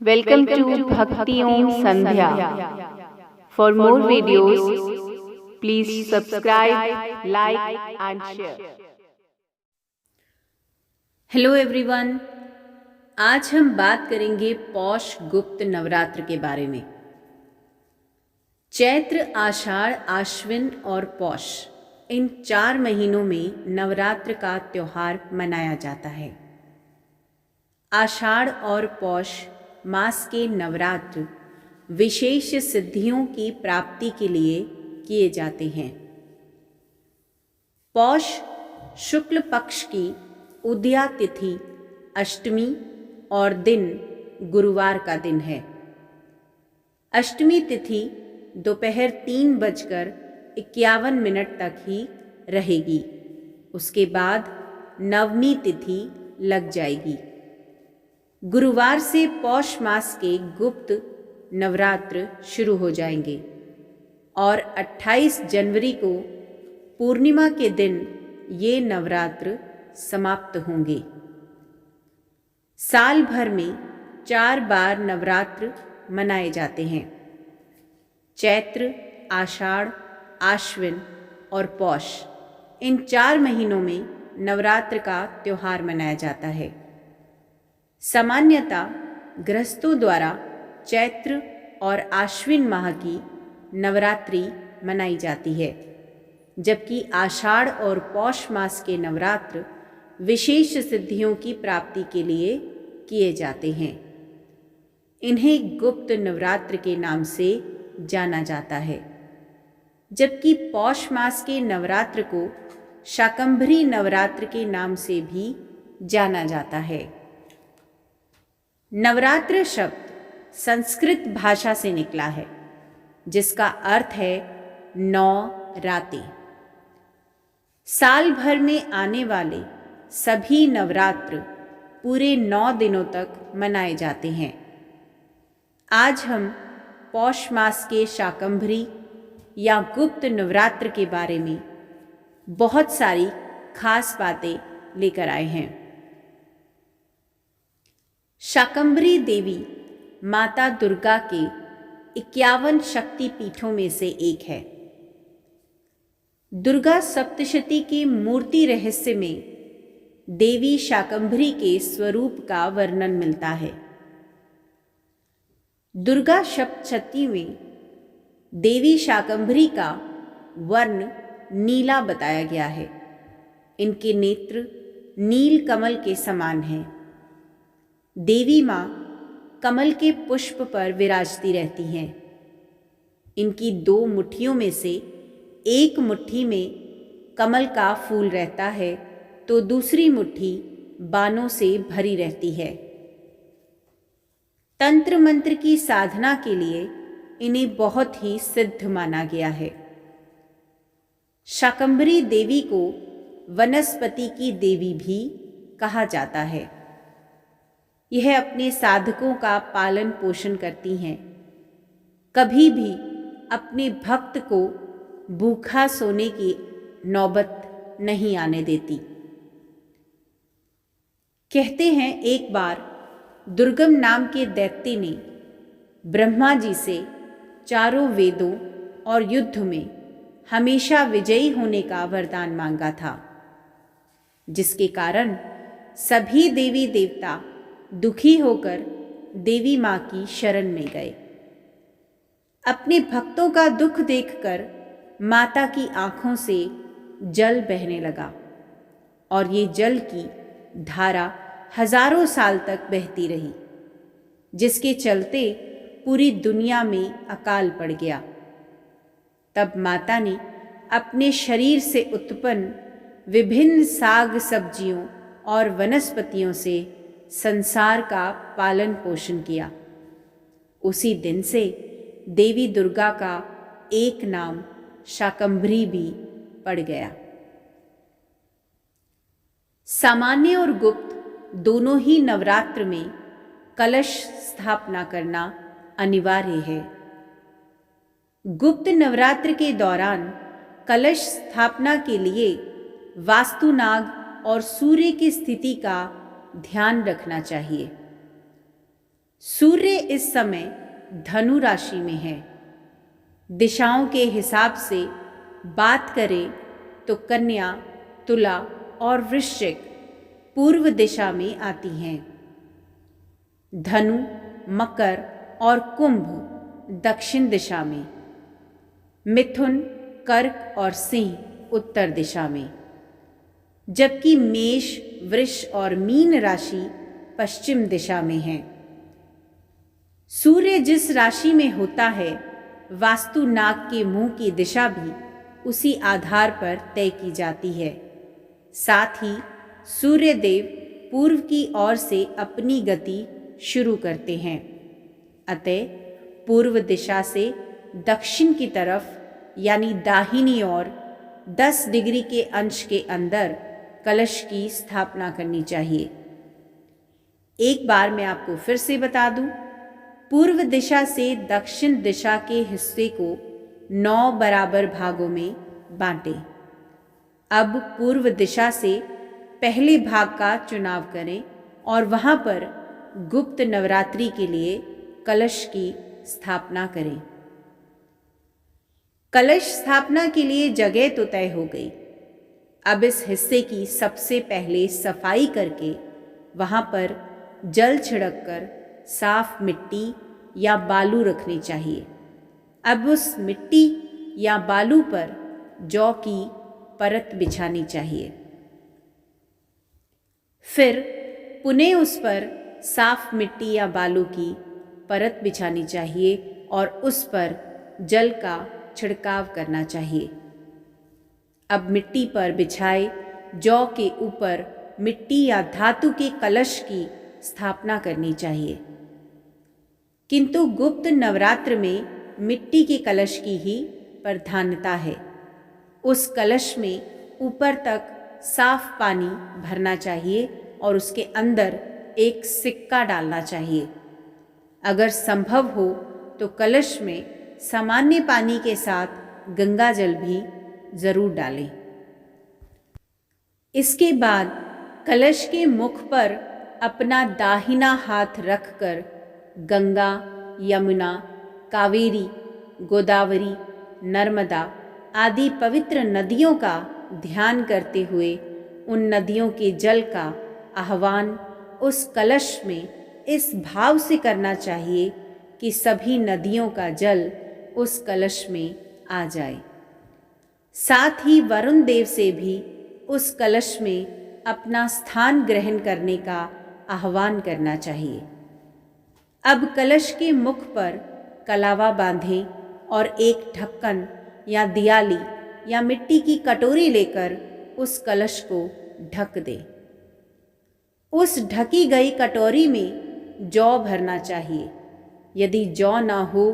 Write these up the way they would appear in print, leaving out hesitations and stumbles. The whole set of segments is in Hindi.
Welcome to Bhakti Om Sandhya. For more videos, please subscribe, like and share. Hello everyone, आज हम बात करेंगे पौष गुप्त नवरात्र के बारे में। चैत्र, आषाढ़, आश्विन और पौष, इन 4 महीनों में नवरात्र का त्योहार मनाया जाता है। आषाढ़ और पौष मास के नवरात्र विशेष सिद्धियों की प्राप्ति के लिए किए जाते हैं। पौष शुक्ल पक्ष की उदया तिथि अष्टमी और दिन गुरुवार का दिन है। अष्टमी तिथि दोपहर 3:51 तक ही रहेगी। उसके बाद नवमी तिथि लग जाएगी। गुरुवार से पौष मास के गुप्त नवरात्र शुरू हो जाएंगे और 28 जनवरी को पूर्णिमा के दिन ये नवरात्र समाप्त होंगे। साल भर में 4 बार नवरात्र मनाए जाते हैं। चैत्र, आषाढ़, आश्विन और पौष, इन 4 महीनों में नवरात्र का त्योहार मनाया जाता है। सामान्यतः गृहस्थों द्वारा चैत्र और आश्विन माह की नवरात्रि मनाई जाती है, जबकि आषाढ़ और पौष मास के नवरात्र विशेष सिद्धियों की प्राप्ति के लिए किए जाते हैं। इन्हें गुप्त नवरात्र के नाम से जाना जाता है, जबकि पौष मास के नवरात्र को शाकंभरी नवरात्र के नाम से भी जाना जाता है। नवरात्र शब्द संस्कृत भाषा से निकला है, जिसका अर्थ है 9 रातें। साल भर में आने वाले सभी नवरात्र पूरे 9 दिनों तक मनाए जाते हैं। आज हम पौष मास के शाकंभरी या गुप्त नवरात्र के बारे में बहुत सारी खास बातें लेकर आए हैं। शाकंभरी देवी माता दुर्गा के 51 शक्ति पीठों में से एक है। दुर्गा सप्तशती के मूर्ति रहस्य में देवी शाकंभरी के स्वरूप का वर्णन मिलता है। दुर्गा सप्तशती में देवी शाकंभरी का वर्ण नीला बताया गया है। इनके नेत्र नील कमल के समान हैं। देवी माँ कमल के पुष्प पर विराजती रहती हैं। इनकी 2 मुट्ठियों में से एक मुट्ठी में कमल का फूल रहता है, तो दूसरी मुट्ठी बाणों से भरी रहती है। तंत्र मंत्र की साधना के लिए इन्हें बहुत ही सिद्ध माना गया है। शाकंभरी देवी को वनस्पति की देवी भी कहा जाता है। यह अपने साधकों का पालन पोषण करती हैं। कभी भी अपने भक्त को भूखा सोने की नौबत नहीं आने देती। कहते हैं एक बार दुर्गम नाम के दैत्य ने ब्रह्मा जी से चारों वेदों और युद्ध में हमेशा विजयी होने का वरदान मांगा था, जिसके कारण सभी देवी देवता दुखी होकर देवी माँ की शरण में गए। अपने भक्तों का दुख देखकर माता की आंखों से जल बहने लगा और ये जल की धारा हजारों साल तक बहती रही, जिसके चलते पूरी दुनिया में अकाल पड़ गया। तब माता ने अपने शरीर से उत्पन्न विभिन्न साग सब्जियों और वनस्पतियों से संसार का पालन पोषण किया। उसी दिन से देवी दुर्गा का एक नाम शाकंभरी भी पड़ गया। सामान्य और गुप्त दोनों ही नवरात्र में कलश स्थापना करना अनिवार्य है। गुप्त नवरात्र के दौरान कलश स्थापना के लिए वास्तुनाग और सूर्य की स्थिति का ध्यान रखना चाहिए। सूर्य इस समय धनु राशि में है। दिशाओं के हिसाब से बात करें तो कन्या, तुला और वृश्चिक पूर्व दिशा में आती हैं। धनु, मकर और कुंभ दक्षिण दिशा में, मिथुन, कर्क और सिंह उत्तर दिशा में, जबकि मेष, वृष और मीन राशि पश्चिम दिशा में हैं। सूर्य जिस राशि में होता है, वास्तु नाग के मुंह की दिशा भी उसी आधार पर तय की जाती है। साथ ही सूर्य देव पूर्व की ओर से अपनी गति शुरू करते हैं। अतः पूर्व दिशा से दक्षिण की तरफ यानी दाहिनी ओर 10 डिग्री के अंश के अंदर कलश की स्थापना करनी चाहिए। एक बार मैं आपको फिर से बता दूं, पूर्व दिशा से दक्षिण दिशा के हिस्से को 9 बराबर भागों में बांटें। अब पूर्व दिशा से पहले भाग का चुनाव करें और वहां पर गुप्त नवरात्रि के लिए कलश की स्थापना करें। कलश स्थापना के लिए जगह तो तय हो गई। अब इस हिस्से की सबसे पहले सफाई करके वहां पर जल छिड़ककर साफ मिट्टी या बालू रखनी चाहिए। अब उस मिट्टी या बालू पर जौ की परत बिछानी चाहिए। फिर पुनः उस पर साफ मिट्टी या बालू की परत बिछानी चाहिए और उस पर जल का छिड़काव करना चाहिए। अब मिट्टी पर बिछाए जौ के ऊपर मिट्टी या धातु के कलश की स्थापना करनी चाहिए। किंतु गुप्त नवरात्र में मिट्टी के कलश की ही प्रधानता है। उस कलश में ऊपर तक साफ पानी भरना चाहिए और उसके अंदर एक सिक्का डालना चाहिए। अगर संभव हो तो कलश में सामान्य पानी के साथ गंगा जल भी जरूर डालें। इसके बाद कलश के मुख पर अपना दाहिना हाथ रखकर गंगा, यमुना, कावेरी, गोदावरी, नर्मदा आदि पवित्र नदियों का ध्यान करते हुए उन नदियों के जल का आह्वान उस कलश में इस भाव से करना चाहिए कि सभी नदियों का जल उस कलश में आ जाए। साथ ही वरुण देव से भी उस कलश में अपना स्थान ग्रहण करने का आह्वान करना चाहिए। अब कलश के मुख पर कलावा बांधें और एक ढक्कन या दियाली या मिट्टी की कटोरी लेकर उस कलश को ढक दें। उस ढकी गई कटोरी में जौ भरना चाहिए। यदि जौ ना हो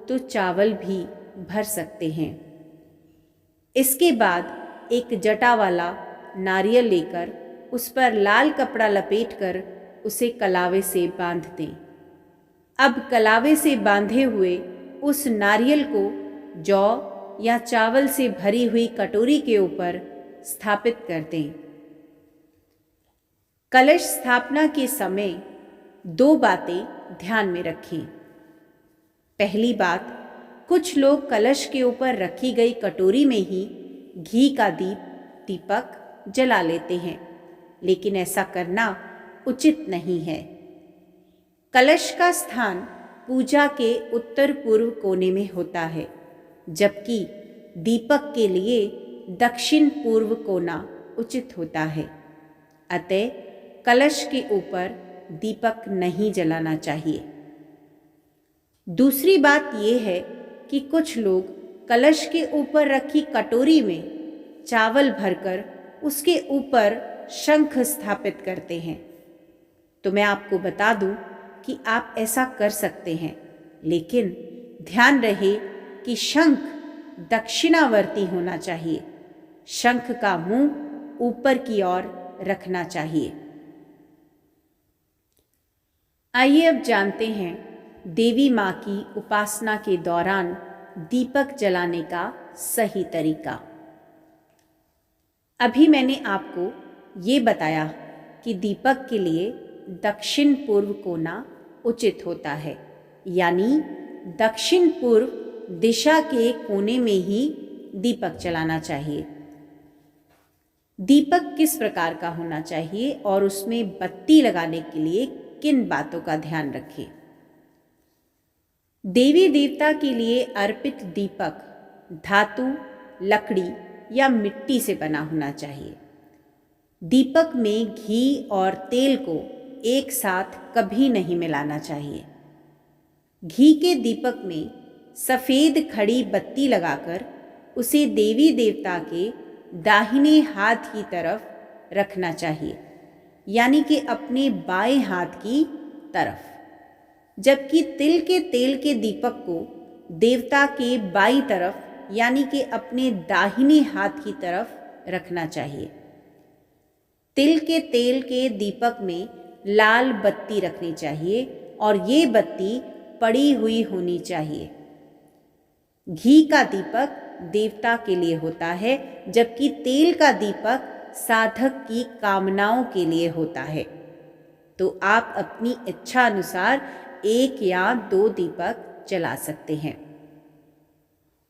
तो चावल भी भर सकते हैं। इसके बाद एक जटा वाला नारियल लेकर उस पर लाल कपड़ा लपेटकर उसे कलावे से बांध दें। अब कलावे से बांधे हुए उस नारियल को जौ या चावल से भरी हुई कटोरी के ऊपर स्थापित कर दें। कलश स्थापना के समय 2 बातें ध्यान में रखें। पहली बात, कुछ लोग कलश के ऊपर रखी गई कटोरी में ही घी का दीपक जला लेते हैं, लेकिन ऐसा करना उचित नहीं है। कलश का स्थान पूजा के उत्तर पूर्व कोने में होता है, जबकि दीपक के लिए दक्षिण पूर्व कोना उचित होता है। अतः कलश के ऊपर दीपक नहीं जलाना चाहिए। दूसरी बात यह है कि कुछ लोग कलश के ऊपर रखी कटोरी में चावल भरकर उसके ऊपर शंख स्थापित करते हैं। तो मैं आपको बता दूं कि आप ऐसा कर सकते हैं, लेकिन ध्यान रहे कि शंख दक्षिणावर्ती होना चाहिए। शंख का मुंह ऊपर की ओर रखना चाहिए। आइए अब जानते हैं देवी माँ की उपासना के दौरान दीपक जलाने का सही तरीका। अभी मैंने आपको ये बताया कि दीपक के लिए दक्षिण पूर्व कोना उचित होता है, यानी दक्षिण पूर्व दिशा के कोने में ही दीपक जलाना चाहिए। दीपक किस प्रकार का होना चाहिए और उसमें बत्ती लगाने के लिए किन बातों का ध्यान रखें? देवी देवता के लिए अर्पित दीपक धातु, लकड़ी या मिट्टी से बना होना चाहिए। दीपक में घी और तेल को एक साथ कभी नहीं मिलाना चाहिए। घी के दीपक में सफ़ेद खड़ी बत्ती लगाकर उसे देवी देवता के दाहिने हाथ की तरफ रखना चाहिए, यानी कि अपने बाएं हाथ की तरफ, जबकि तिल के तेल के दीपक को देवता के बाईं तरफ यानी कि अपने दाहिने हाथ की तरफ रखना चाहिए। तिल के तेल के दीपक में लाल बत्ती रखनी चाहिए और ये बत्ती पड़ी हुई होनी चाहिए। घी का दीपक देवता के लिए होता है, जबकि तेल का दीपक साधक की कामनाओं के लिए होता है। तो आप अपनी इच्छा अनुसार 1 या 2 दीपक जला सकते हैं।